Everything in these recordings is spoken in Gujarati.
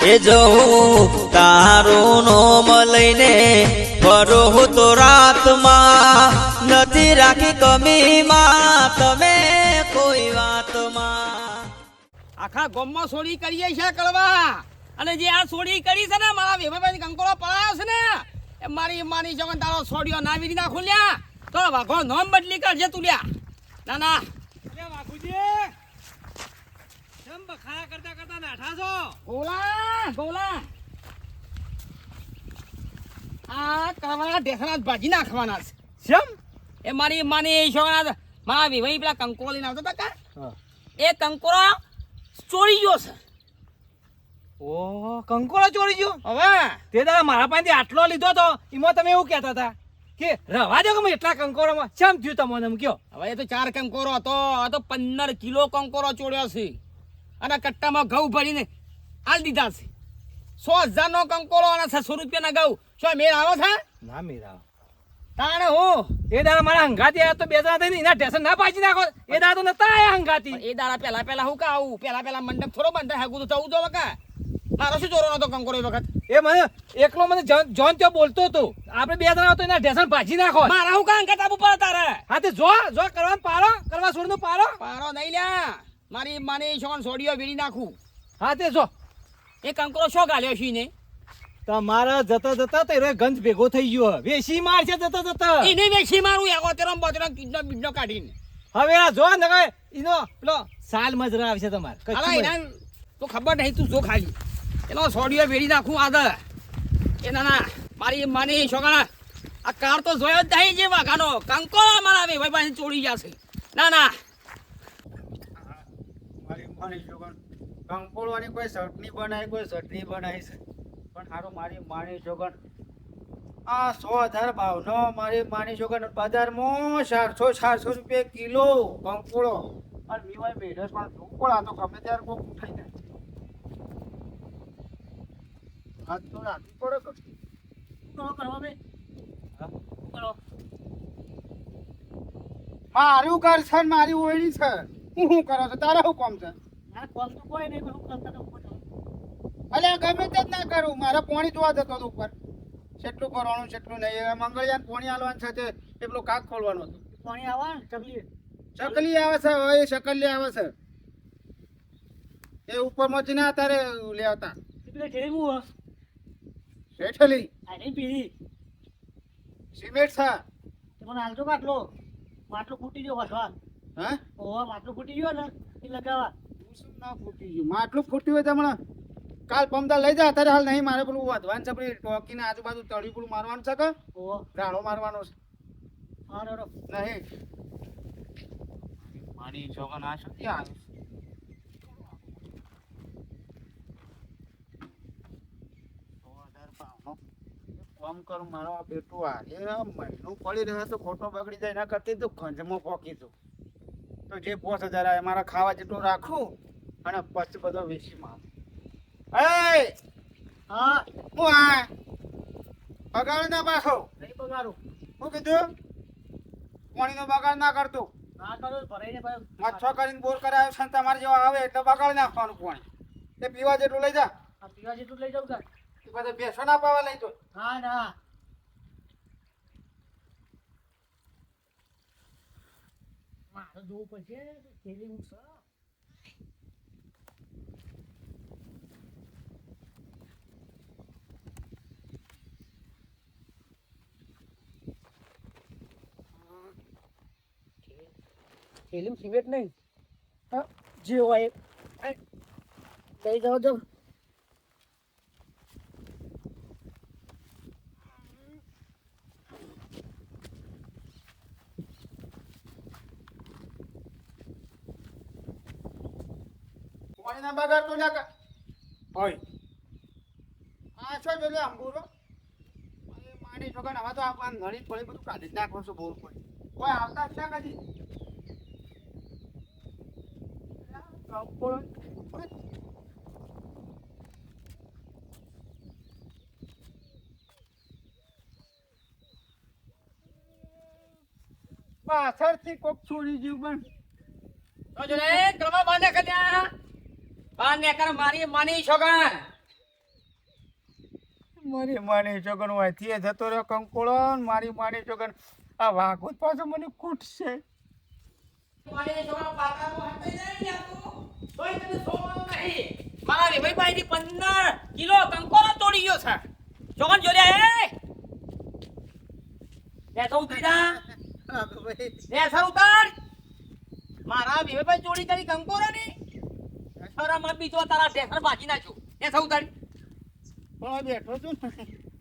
એ જવું તારું નોમ લઈને ફરો તો રાતમાં નથી રાખી કમીમાં તમે કોઈ વાતમાં. આખા ગામમાં સોડી કરીએ છે કળવા, અને જે આ સોડી કરી છે ને મારા વેભાભાઈ કંકોળો પડાયો છે ને એ મારી માની જગન તારો સોડીઓ ના વીરી નાખું લ્યા તો વાઘો નોમ બદલી કરજે તું લ્યા. ના ના વાઘુજી કેમ બખાયા કરતા કરતા નાઠા છો? ગોલા ગોલા આ કળવાના ઢેસણા ભાજી નાખવાના છે. કેમ? એ મારી માની જગન મારા વેભાઈ પેલા કંકોળો લઈને આવતા હતા કા એ કંકોળો ચોરી ગયો છે. ઓહો, કંકોળો ચોરી ગયો? હવે તે દાડા મારા પાસેથી આટલો લીધો તો એમાં તમે એવું કહેતા હતા કે રવા દો કે એટલા કંકોળોમાં કેમ થયું તમને એમ કયો? હવે એ તો 4 કંકોરો હતો, આ તો 15 કિલો કંકોરો ચોર્યો છે અને કટ્ટામાં ઘઉં ભરીને આલ દીધા છે. 100,000 નો કંકોરો અને 600 રૂપિયાના ઘઉં શું મેળ આવે છે? ના મેરા તાણે હું એ દાડા મારા હંગાતી આયા તો બે જણા થઈને એના ટેશન ના પાછી નાખો. એ દાડા તો નતા આયા હંગાતી. એ દાડા પહેલા હું કા આવું પહેલા મંડપ થોડો બંધ હાગું તો થવું તો વકા મારો શું ચોરવાનો તો કંકોરો એ વખત એ મને એકલો મને જોન ત્યાં બોલતો હતો આપણે બે જણા તો એના ટેશન પાછી નાખો. મારા હું કા અંકત આપું પડે તારે? હા તે જો કરવાનું પારો કરવા છોડનું પારો. પારો નહીં લ્યા મારી માની છોકન સોડીઓ વીડી નાખું. હા તે જો એ કંકોરો શો ગાલ્યો છે ને તમારા જતા જતા તો એ ગંજ ભેગો થઈ ગયો. વેસી માર છે જતા જતા. એને વેચી મારું એકોતેરમ બોતેરમ કિડનો બીડનો કાઢીને. હવે આ જો ને કઈ ઈનો પેલો સાલ મજરા આવશે તમારે. અલા એના તો ખબર નહીં તું જો ખાલી એનો સોડીઓ વેડી નાખું આદર એ ના મારી માની છોકરા આ કાર તો જોયો જ નહીં જે વાઘાનો કંકોળો મારા ભાઈ પાસે ચોરી જશે. ના ના મારી માની છોકન કંકોળવાની કોઈ ચટણી બનાવી કોઈ ચટણી બનાવી છે પણ સારું મારી માની છોકન આ 100,000 ભાવનો મારી માની છોકન બજારમાં 400 રૂપિયા કિલો કંકોળો અને મીવાય બેઠસ પણ કંકોળા તો ગમે ત્યારે કોઈ ઉઠાઈ જાય. હાથ તો રાખવી પડે કે શું કરવા બે કરો મારું ઘર છે ને મારી ઓયડી છે હું શું કરો છો તારા શું કામ છે? કોમ તો કોઈ નહીં અલ્યા ગમે તે જ ના કરું મારે પાણી જોવા જતો હતો ઉપર કેટલું કરવાનું કેટલું નહીં. મંગળિયાને પાણી આલવાનું છે તે પેલો કાક ખોલવાનો હતો. પાણી આવે ને ચકલી આવે છે હવે એ ચકલી આવે છે એ ઉપર માંથી ના તારે લેવતા શેઠલી સિમેન્ટ છે મને હાલતો માટલું ફૂટી ગયો વસવા. હા ઓહો માટલું ફૂટી ગયો ને એ લગાવવા. શું ના ફૂટી ગયું? માટલું ફૂટ્યું હોય તમને કાલ પમદા લઈ જા અત્યારે હાલ નહીં મારે પેલું વધવાનું છે પેલી ટોકીને આજુબાજુ તળિયું પેલું મારવાનું છે કે ઓહો રાણો મારવાનો છે હા રો નહીં મારી છોકન આ શું ત્યાં કામ કરું મારો આ બેટું આ એ મહિનું પડી રહ્યો તો ખોટો બગડી જાય ના કરતી તો ખંજમાં પોકી તું તો જે 5,000 આવે મારા ખાવા જેટલું રાખું અને પછી બધો વેચી મારું. હા હું આ બગાડ ના પાછો નહીં બગાડું. શું કીધું? પાણીનો બગાડ ના કરતો. ના કરો ભરાઈને ભાઈ મચ્છો કરીને બોર કરાયો છે તમારે જેવા આવે એટલે બગાડ નાખવાનું પાણી એ પીવા જેટલું લઈ જા. આ પીવા જેટલું લઈ જાઉં કાંઈ. એ બધા બેસો ના પાવા લઈ તો હા ના મારે જોવું પડશે થેલી હું છે. થેલીમાં સિમેન્ટ નહીં હા જે હોય લઈ જાઓ તો પાણીના બગાડ તો ના કર હોય આ છો જોલે અંબુરો મારી છોકરા હવે તો આ નળી પડી બધું કાઢી જ નાખો છો બોર પડી કોઈ આવતા છે કદી પાછળથી કોક છોડી ગયું પણ તો જો રે કરવા બાને કન્યા બાને કર મારી માની છોકરા મારી માની છોકન વાંચીએ જતો રહ્યો કંકોળો ને મારી માની છોકન આ વાઘો જ પાછો મને કૂટશે. મારી છોકરા પાતાનો હટાઈ જાય ને યાર તું. તોય તને સોવાનું નહીં. મારા વેવાઈભાઈની 15 કિલો કંકોરો તોડી ગયો છે. છોકન જો લે એ. લે તો ઉતરી જા. લે સર ઉતાર. મારા વેવાઈભાઈ ચોરી કરી કંકોરો ની. અરે મત બીજો તારા ઢેસર ભાજી નાખ્યો. લે સર ઉતાર. પણ બેઠો છું ને.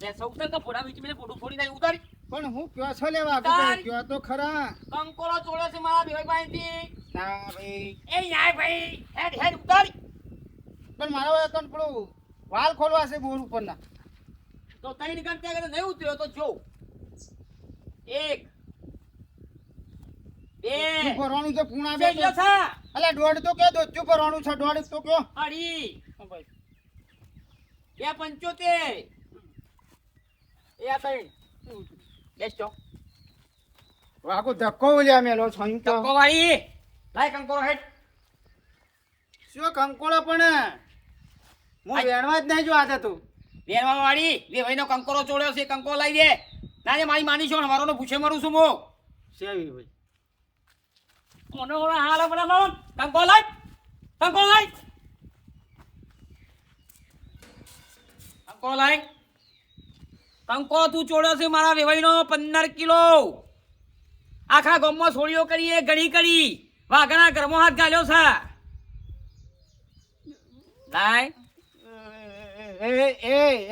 લે સર ઉતાર કે ફોડા બીચ મેં ફોટો ફોડી નાખી ઉતાર. પણ હું કયો છો લેવા વાઘુભાઈ? કયો તો ખરા. કંકોરો ચોળ્યો છે મારા વેવાઈભાઈ થી. ના ભાઈ, એ યાર ભાઈ હેડ હેડ ઉતાર. પણ મારો એકન પેલું વાલ ખોલવા છે બોર ઉપરના. તો તઈ નિકાલ ત્યાં આગળ નહીં ઉતર્યો તો જો 1 2 ભરવાનું છે પૂણા બે. ચેલ્યો છે અલા દોઢ તો કે દોચ્યું ભરવાનું છે, દોઢ તો કયો. અડી હા ભાઈ. 275 એ આ તઈ બેસજો વાઘો ધક્કો ઉલ્યા મેલો છો એમ તો. ટક્કો વાળી લાય કંકોરો હેડ. શું કંકોળો પણ હું વેણવા જ નહીં જો આતા તું. વેરવા વાળી વે ભાઈનો કંકોરો ચોળ્યો છે કંકોરો લાવી દે. ના જે મારી માની છો ને મારોનો પૂછે મરું છું મો. સેવી ભાઈ. મને ઓલા હાલો બરાબર કંકોરો લાય. કંકોરો લાય. કંકોરો લાય. કંકોરો તું ચોળ્યો છે મારા વેવાઈનો 15 કિલો. આખા ગામમાં સોળીઓ કરીએ ઘડી કરી વાઘના ઘરમાં હાથ ગાલ્યો છે. લાય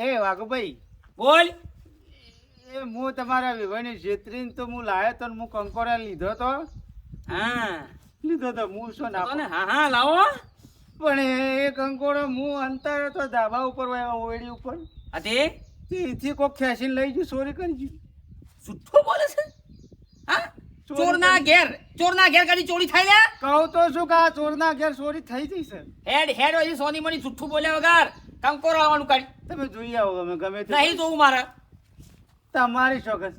એ વાઘુભાઈ, બોલ. એ હું તમારા વિભાઈને છેતરીને તો હું લાયો તો ને હું કંકોરા લીધો તો હા હું શું ના તો ને હા હા લાવો. પણ એ કંકોડો હું અંતરે તો ધાબા ઉપર વાયો ઓયડી ઉપર અતે તેથી કોક ખેંચીને લઈ ગયું, ચોરી કરી ગયું. જુઠ્ઠું બોલે છે. હા ચોરના ઘેર કદી ચોરી થાય લે. કહું તો શું કે આ ચોરના ઘેર ચોરી થઈ જઈ છે. હેડ હેડ હોય સોની મની જુઠ્ઠું બોલ્યા વગર કંકોરો આવવાનું કાઢ. તમે જોઈ આવો, અમે ગમે તે નહીં જોવું મારે. તમારી શોખન.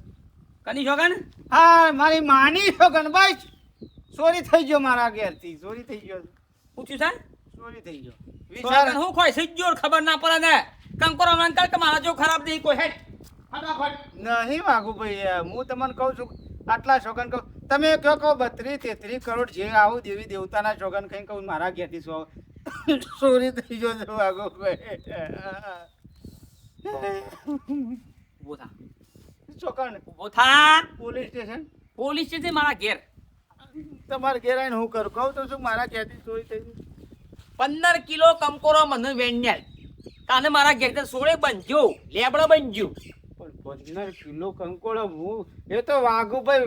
કની છોકન હા મારી માની શોખન ભાઈ ચોરી થઈ ગયો મારા ઘેરથી. ચોરી થઈ ગયો, પૂછ્યું છે ચોરી થઈ ગયો. છોકન હું કોઈ સિજ્જોર ખબર ના પડે ને. કંકોરો આવવાનું કે મારા જો ખરાબ નહીં કોઈ હેડ ફટાફટ. નહીં વાઘુભાઈ, હું તમને કહું છું આટલા શોખન કહું. તમે કહો 32-33 કરોડ જે આવું દેવી દેવતાના શોખન કઈ કહું મારા ઘેરથી ચોરી થઈ ગયો છે વાઘુભાઈ. ઊભો થા શોખન ઊભો થા. પોલીસ સ્ટેશન પોલીસ સ્ટેશન મારા ઘેર તમારે ઘેર આવીને હું કરું? કહું તો શું મારા ઘેરથી ચોરી થઈ ગઈ. 15 કિલો કંકોરો મને વેણ્યા કાને મારા ઘેર સોળે બનજો લેબડો બનજો. પણ 15 કિલો કંકોડો હું એ તો વાઘુભાઈ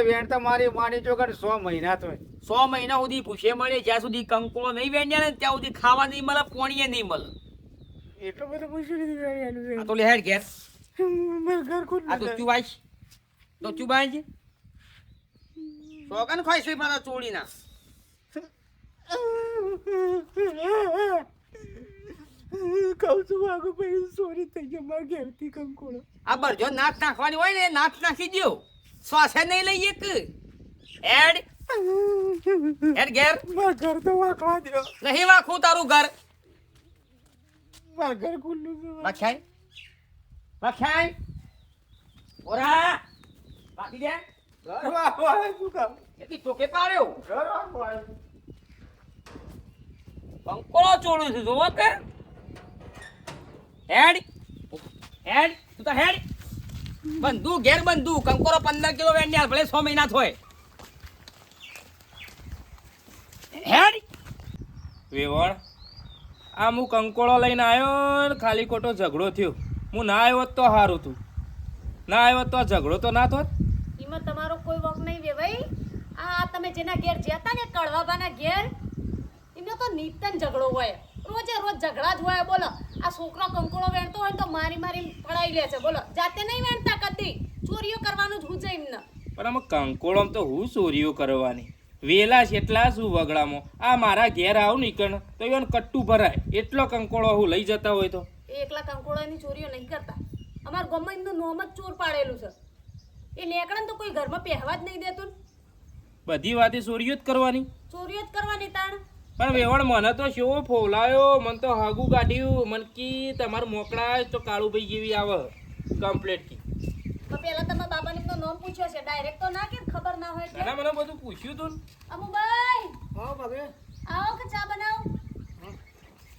વેણતા મારી માની ચોકડ 100 મહિના તો 100 મહિના સુધી ભૂસે મળે જ્યાં સુધી કંકોળો નહીં વેણ્યા ને ત્યાં સુધી ખાવા નહીં મળે, પોણીએ નહીં મળે. એટલો બધો પૂછ્યું આ તો લે હેડ ઘેર. ઘર ખુદ આ તો ચુવાઈશ તો ચુબાઈ છે શોકન ખાઈશ મારા ચોળીના. કહું છું વાઘુભાઈ ચોરી થઈ ગઈ મારા ઘેરથી કંકોડો. આ બરજો નાક નાખવાની હોય ને નાક નાખી દો. શ્વાસે નહીં લઈએ કે હેડ હેડ ઘેર. મારા ઘર તો વાંકવા દો. નહીં વાખું તારું ઘર. મારા ઘર ખુલ્લું છે. વાખ્યાય વાખ્યાય ઓરા બાકી દે. ઘર વાંકવા શું કામ? એટલી ટોકે પાડ્યો ઘર વાંકવા. કંકોળો ચોળું છે જોવો કે હેડ હેડ તું તો હેડ. બંધુ ઘેર બંધુ કંકોરો 15 કિલો વેણ્યા ભલે 6 મહિના થોય. હેડ વેવણ આ હું કંકોળો લઈને આવ્યો ને ખાલી ખોટો ઝઘડો થયો. હું ના આવ્યો હોત તો સારું હતું, ના આવ્યો હોત તો આ ઝઘડો તો ના થોત. એમાં તમારો કોઈ વક નહીં વેવાઈ. આ તમે જેના ઘેર જતા ને કડવાબાના ઘેર એનો તો નિત્યન ઝઘડો હોય, રોજે રોજ ઝઘડા જ હોય. બોલો આ છોકરો કંકોળો વેણતો હોય ને તો મારી પડાઈ લે છે. બોલો જાતે નહીં વેણતા કદી, ચોરીઓ કરવાનું જ હું છે એમને. પણ આમાં કંકોળોમાં તો હું ચોરીઓ કરવાની વેલા છે એટલા શું વગડામાં. આ મારા ઘેર આવું નીકળ તો એને કટ્ટું ભરાય એટલો કંકોળો હું લઈ જતા હોય તો. એ એકલા કંકોળોની ચોરીઓ નહીં કરતા. અમારા ગામમાં એમનું નોમ જ ચોર પાડેલું છે. એ નેકળે તો કોઈ ઘરમાં પહેવા જ નહીં દેતું. બધી વાતે ચોરીઓ જ કરવાની. ચોરીઓ જ કરવાની તાણ. પણ વેવણ મને તો શેવો ફોલાયો, મને તો હાગું કાઢ્યું, મન કી તમારું મોકળા તો કાળુભાઈ જેવી આવે કમ્પ્લેટ કી. તો પેલા તમે બાબાને એમનું નામ પૂછ્યો છે, ડાયરેક્ટ તો ના કે ખબર ના હોય એટલે. ના મને બધું પૂછ્યું તું ને. અમુભાઈ હા ભાભી આવો કે ચા બનાવો.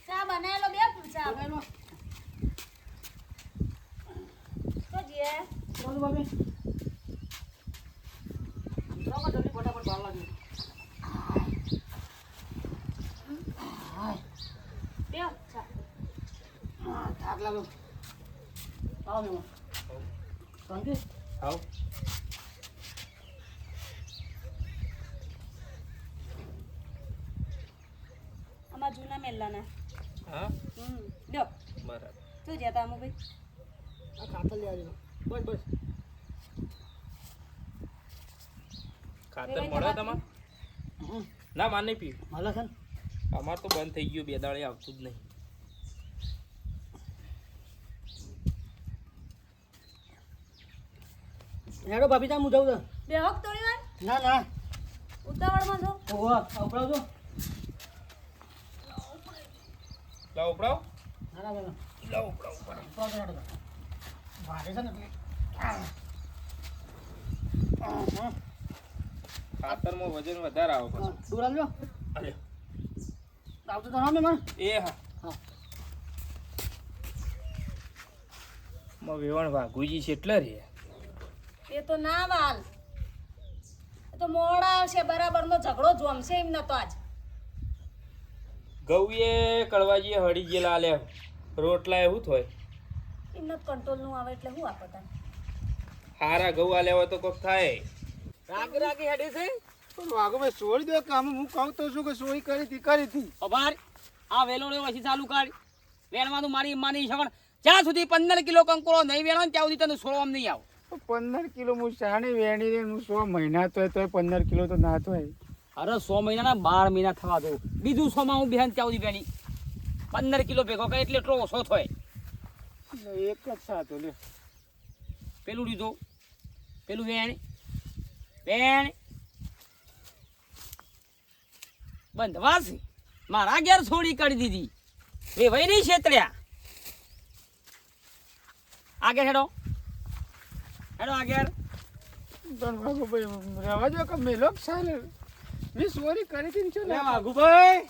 ચા બનાવેલો બે ચા તો જે ચાલો ભાભી ચાલો જલ્દી ફટાફટ બહાર લાગી બે ચા. થાક લાગ્યો આવો મેમો શાંતિ આવ. અમારા જૂના મેલ્લાના. હા લ્યો બરાબર. શું જ્યાં તા અમુભાઈ? આ ખાતર લઈ આવજો બસ બસ ખાતર મળે તમારે? ના માર નહીં પીવું. મળે છે ને અમાર તો બંધ થઈ ગયું, 2 દાડે આવતું જ નહીં. હેડો ભાભી ત્યાં હું જાઉં છું બે હક થોડી વાર ના ના ઉતાવળમાં છો. ઓહો ઉપડાવજો લાવ ઉપડાવ. ના ના ના લાવ ઉપડાવ ઉપડાવ. ભારે છે ને એટલે ખાતરમાં વજન વધારે આવે પાછું. દૂર આવજો અલ્યો. આવતો તો હા મેં એ હા હા વેવણ વાઘુજી છે એટલે રે. એ તો ના વાલ એ તો મોડા આવશે, બરાબરનો ઝઘડો જોમશે એમ નતો આજ. ગૌએ કડવાજીએ હળી ગયેલા આલે રોટલા એવું થોય. એમને કંટ્રોલ નું આવે એટલે હું આપતા. હારા ગૌ આલે હોય તો કોક થાય. રાગ રાગી હેડી છે પણ વાઘુભાઈ છોડી દો કામ, હું કહું તો છું કે ચોરી કરી હતી. અભાર આ વેલો રે પછી ચાલુ કર વેણવાનું. મારી માની છે પણ જ્યાં સુધી 15 કિલો કંકોળો નહીં વેણો ને ત્યાં સુધી તને છોડવામાં નહીં આવ. 15 કિલો હું શાણી વેણી રે, હું 100 મહિના તોય 15 કિલો તો ના થાય. અરે 100 મહિનાના 12 મહિના થવા દો, બીજું 100 માં હું બેન ત્યાં સુધી વેણી 15 કિલો ભેગો કરે એટલે એટલો ઓછો થાય. એક જ સાતો લે. પેલું લીધો પેલું વેણ વેણ બંધવાસ મારા ઘેર છોડી કરી દીધી. વેવાઈ નહીં છેતર્યા. આગળ હેડો હેડો આગળ. પણ વાઘુભાઈ રહેવા દો કે મેલો સાલે મેં ચોરી કરી હતી ને શું લે? વાઘુભાઈ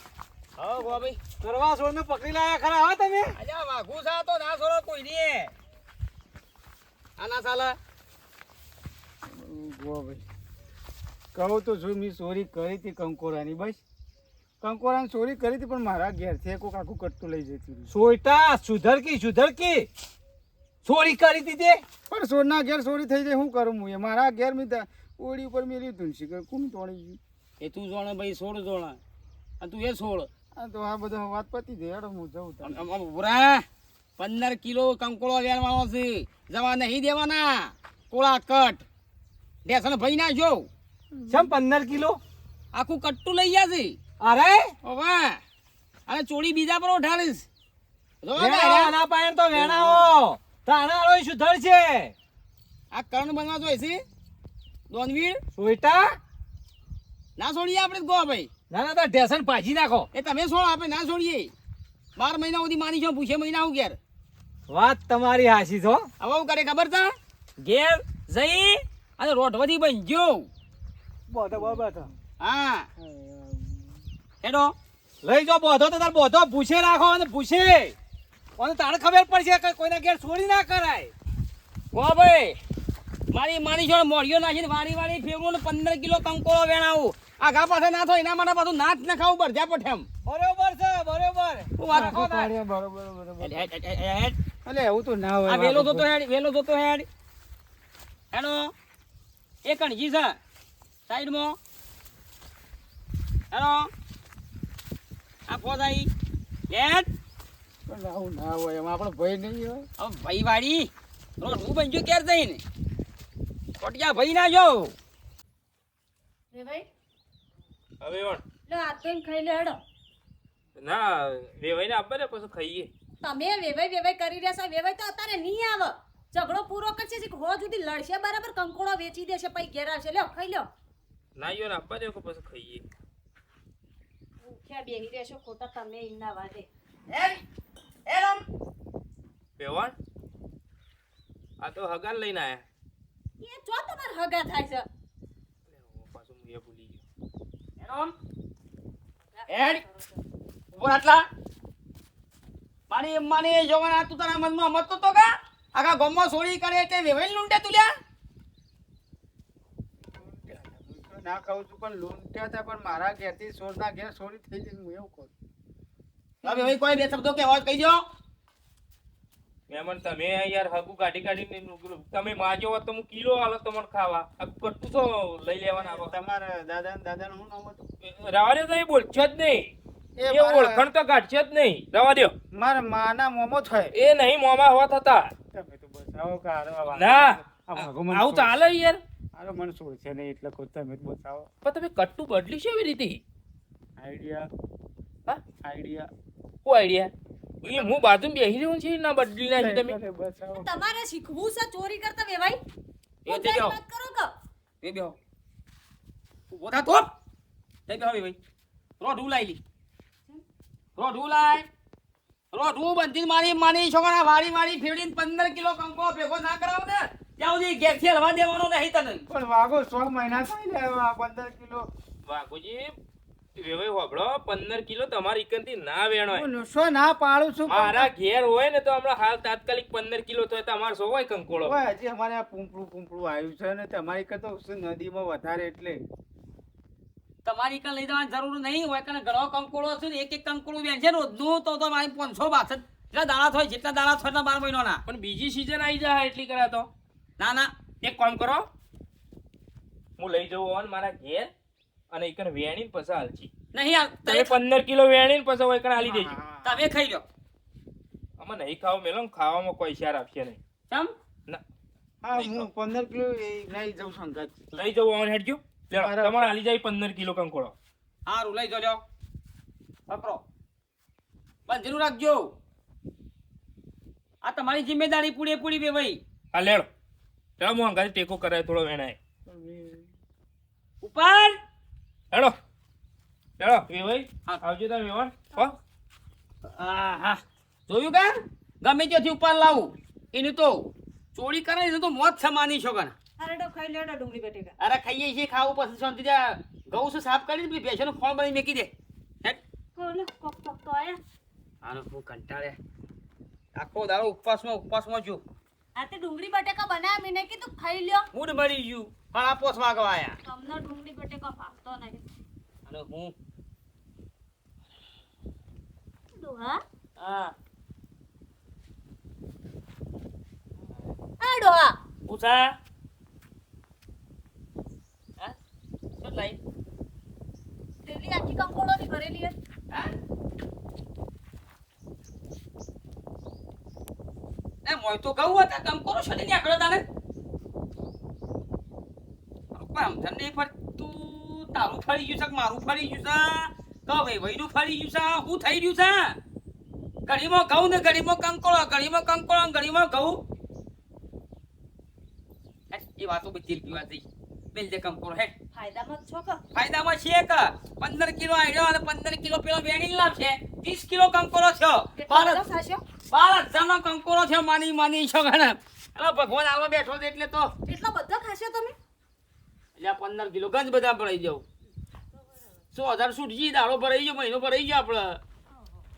હા ગોભાઈ કરવા છોડને પકડી લાયા ખરા હો તમે. અજા વાઘુ સા તો ના છોડો કોઈ નહીં. આના સાલા વાઘુભાઈ કહું તો છું, મેં ચોરી કરી હતી કંકોરાની. બસ કંકોરાની ચોરી કરી હતી, પણ મારા ઘેરથી કોક આખું કટ્ટું લઈ જતી રહી. સોયટા સુધરકી ચોરી કરી દીધી. પણ સોરના ઘેર ચોરી થઈ જાય, શું કરું હું? મારા ઘેર મેં ઓડી ઉપર મેલી તુલસી કોણ તોડી ગયું? એ તું જોણે ભાઈ સોળ જોણા અને તું એ સોળ. આ તો આ બધો વાત પતી ગઈ. હેડો હું જઉં તારે. બુરા 15 કિલો કંકોળો વેણવાનો છે, જવા નહીં દેવાના. કોળા કટ ઢેસણ ભાઈ ના જો ચમ 15 કિલો. આખું કટ્ટું લઈ ગયા છે. અરે ઓવા અને ચોરી બીજા પર ઉઠાડીશ. જો વેણા ના પાયણ તો વેણાઓ તાણાળો સુધર છે. આ કર્ણ બનવા જોઈએ છે દોનવીર. સોયટા ના છોડીએ આપણે ગો ભાઈ. ના ના તો ઢેસણ ભાજી નાખો. એ તમે છોડ, આપણે ના છોડીએ. 12 મહિના સુધી માની છો, પૂછે મહિના હું ઘેર. વાત તમારી હાસી છો. હવે હું કરે ખબર છે? ઘેર જઈ અને રોટવાથી બનજો. હા હેડો લઈ જાઓ બોધો તો તાર બોધો ભૂસે રાખો અને ભૂસે અને તારે ખબર પડશે કે કોઈના ઘેર ચોરી ના કરાય. ગો ભાઈ મારી માની છો મોઢિયો નાખીને વાળી વાળી ફેરવું ને 15 કિલો કંકોળો વેણાવું. આગા પાસે ના થાય એના માટે પાછું નાચ ના ખાવું પડે પઠ એમ. બરોબર છે બરોબર. હું વાત આખો પાડ્યા, બરોબર બરોબર. હેડ. અલે એવું તો ના હોય. આ વેલો જોતો હેડ, વેલો જોતો હેડ. હેડો એ કણજી છે સાઈડમાં. હેડો આ ફોજાઈ હેડ. પણ આવું ના હોય, એમાં આપણો ભય નહીં હોય. હવે ભાઈ વાળી રોટવું બનજો ક્યારે જઈને કોટિયા ભાઈ ના જો. રે ભાઈ હવે વેવણ લો આ તો એમ ખાઈ લે હેડો. ના વેવાઈને આપે ને પછી ખાઈએ. તમે વેવાઈ કરી રહ્યા છો. વેવાઈ તો અત્યારે નહીં આવે, ઝઘડો પૂરો કરશે કે હો સુધી લડશે બરાબર, કંકોડો વેચી દેશે પછી ઘેર આવશે. લ્યો ખાઈ લ્યો. ના યો ને આપવા દે કે પછી ખાઈએ. ભૂખ્યા બેહી રહેશો ખોટા તમે એમના વાદે. વેવણ આ તો હગાન લઈને આયા એ જો તમાર હગા થાય છે. પાછું હું એ ભૂલી ગયો એનો હેડ ઉપર આટલા મારી જોવાના તું તારા મનમાં મત તો કા આખા ગામમાં સોળી કરે એટલે વેવાઈ લૂંટે તું લ્યા ના કહું છું પણ લૂંટ્યા હતા પણ મારા ઘેરથી સોરના ઘેર ચોરી થઈ ગઈ હું એવું કહું હવે ભાઈ કોઈ બે શબ્દો કે અવાજ કહી દો મેમન તમે યાર હગુ કાઢી તમે માજો હોત તો હું કિલો આલો તમને ખાવા આ કટું તો લઈ લેવાના આવો તમારા દાદાનું શું નામ હતું? રવા દો તો એ બોલશો જ નહીં એ એ મારા- ઓળખણ તો કાઢશે જ નહીં રવા દો મારા માના મોમો થાય. એ નહીં મોમાં હોત હતા તમે તો બચાવો કે હારો આ વાત. ના આ ભગવાન આવું ચાલે યાર હારો મને છોડશે નહીં એટલે કહું તમે જ બચાવો. પણ તમે કટ્ટું બદલી છે એવી રીતે આઈડિયા હા આઈડિયા કોઈ આઈડિયા એ હું બાજુ બેસી રહ્યો છે ના બદલી નાખી તમે બચાવો. તમારે શીખવું છે ચોરી કરતા વેવાઈ. એ તે પોતાની જાઓ. વાત કરો કે એ બેહો ઉભો થા તો તે બેહો ભાઈ રોઢું લાઈ લી રોઢું લાય રોઢું બંધી મારી છોકરા વાળી ફેરડીને 15 કિલો કંકો ભેગો ના કરાવ ને ત્યાં સુધી ઘેરથી હલવા દેવાનો નહીં તને પણ વાગો 6 મહિના થઈ ગયા 15 કિલો. વાઘુજી વેવાઈ હોબળો 15 કિલો તમારી ઇકનથી ના વેણોય હું શું ના પાડું છું પણ મારા ઘેર હોય ને તો હમણાં હાલ તાત્કાલિક 15 કિલો થાય તો અમારે સો હોય કંકોળો ઓય, હજી અમારે આ પૂંપળું આવ્યું છે ને તમારી કરતા શું નદીમાં વધારે એટલે તમારી કન લઈ જવાની જરૂર નહીં હોય કારણ ઘણો કંકોળો છે ને એક કંકોળું વેણ છે રોજનું તો મારી 562 જેટલા દાણા થાય જેટલા દાણા થાય એટલા 12 મહિનાના પણ બીજી સીઝન આવી જાય એટલી કરા તો ના એક કામ કરો હું લઈ જવું હોન મારા ઘેર અને એકન વેણી પછી હાલજી નહીં યાર તમે 15 કિલો વેણી પછી હોય એકન હાલી દેજો તમે ખાઈ લો અમે નહીં ખાવ મેલો ને ખાવામાં કોઈ શેર આપશે નહીં ચમ ના હા હું 15 કિલો નહીં જઉં સંગત. લઈ જવું હોન હેડજો લેવો, મારા- તમારે હાલી જાય 15 કિલો કંકોળો હારું લઈ જો લ્યો પકડો બંધીનું રાખજો આ તમારી જિમ્મેદારી પૂરેપૂરી બે ભાઈ હા લેડો ચાલો હું અંગાથી ટેકો કરાય થોડો વેણાય ઉપર હેડો લેડો એ ભાઈ હા. આવજો તમે વેવાણ હો હા જોયું કે ગમે ત્યાંથી ઉપર લાવું એનું તો ચોરી કરે ને તો મોત સમાની છો કણ અરેડો ખાઈ લેડો ડુંગળી બટેકા. અરે ખાઈએ છીએ ખાવું પછી શાંતિ ત્યાં ઘઉં શું સાફ કરી પેલી ભેંસોનું ખોળ બની મેકી દે હેટ કોને કોક કોક તો આયા. આનો હું કંટાળે આખો દાડો ઉપવાસમાં છું આ તે ડુંગળી બટેકા બનાવ્યા મેં કીધું ખાઈ લ્યો. મૂડ મળી ગયું પણ આ પોસ વાગવા આયા તમને ડુંગળી બટેકા ભાવતો નહીં. અને હું ડોહા હા આ ડોહા પૂછા હા શું લાઈ થેલી આખી કંકોડોની ભરેલી હે. એ મોય તો કહું હતા કંકોરો છોડી નીકળ્યો તાને પણ સમજણ નહીં પડતું તારું ફરી ગયું છે કે મારું ફરી ગયું છે તો ભાઈનું ફરી ગયું છે શું થઈ ગયું છે ઘડીમાં ઘઉં ને ઘડીમાં કંકોળો ઘડીમાં ઘઉં એ વાતો બધી પીવા થઈ બેલ દે કંકોળો હે ફાયદામાં જ છો કે ફાયદામાં છે કે 15 કિલો આયડો અને 15 કિલો પેલો વેણી લાવશે 30 કિલો કંકોરો થયો કેટલા બધા ખાશો? 12 જણનો કંકોરો થયો માની છો ગણે અલા ભગવાન આવા બેઠો છે એટલે તો એટલા બધા ખાશો તમે? એટલે આ 15 કિલો ગંજ બધા ભરાઈ જાવ 100,000 છૂટજી દાડો ભરાઈ ગયો મહિનો ભરાઈ ગયો આપણે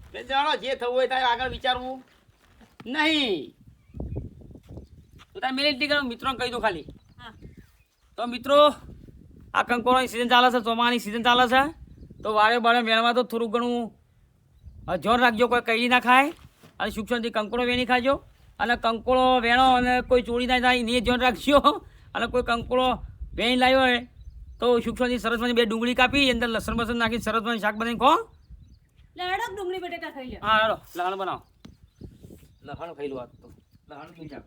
એટલે ચાલો જે થવું હોય તારે આગળ વિચારવું નહીં તો તારે મિનિટ કરો મિત્રોને કહી દો ખાલી હા. તો મિત્રો આ કંકોરોની સિઝન ચાલે છે ચોમાની સિઝન ચાલે છે તો વારે બારે મેળમાં તો થોડું ઘણું જોર રાખજો કોઈ કઈ ના ખાય અને સુખસનથી કંકોડો વેણી ખાજો અને કંકોડો વેણો અને કોઈ ચોરી ના થાય એને ધ્યાન રાખજો અને કોઈ કંકોડો વેણી લાવ્યો હોય તો સુખસનથી સરસમાંથી 2 ડુંગળી કાપી અંદર લસણ બસણ નાખી સરસમાંથી શાક બનાવી ખો લેડો ડુંગળી બટેકા ખાઈ લ્યો. હા હાલો લહણ બનાવો લહણ ખાઈ લો આ તો લહણ ખાઈ જાવ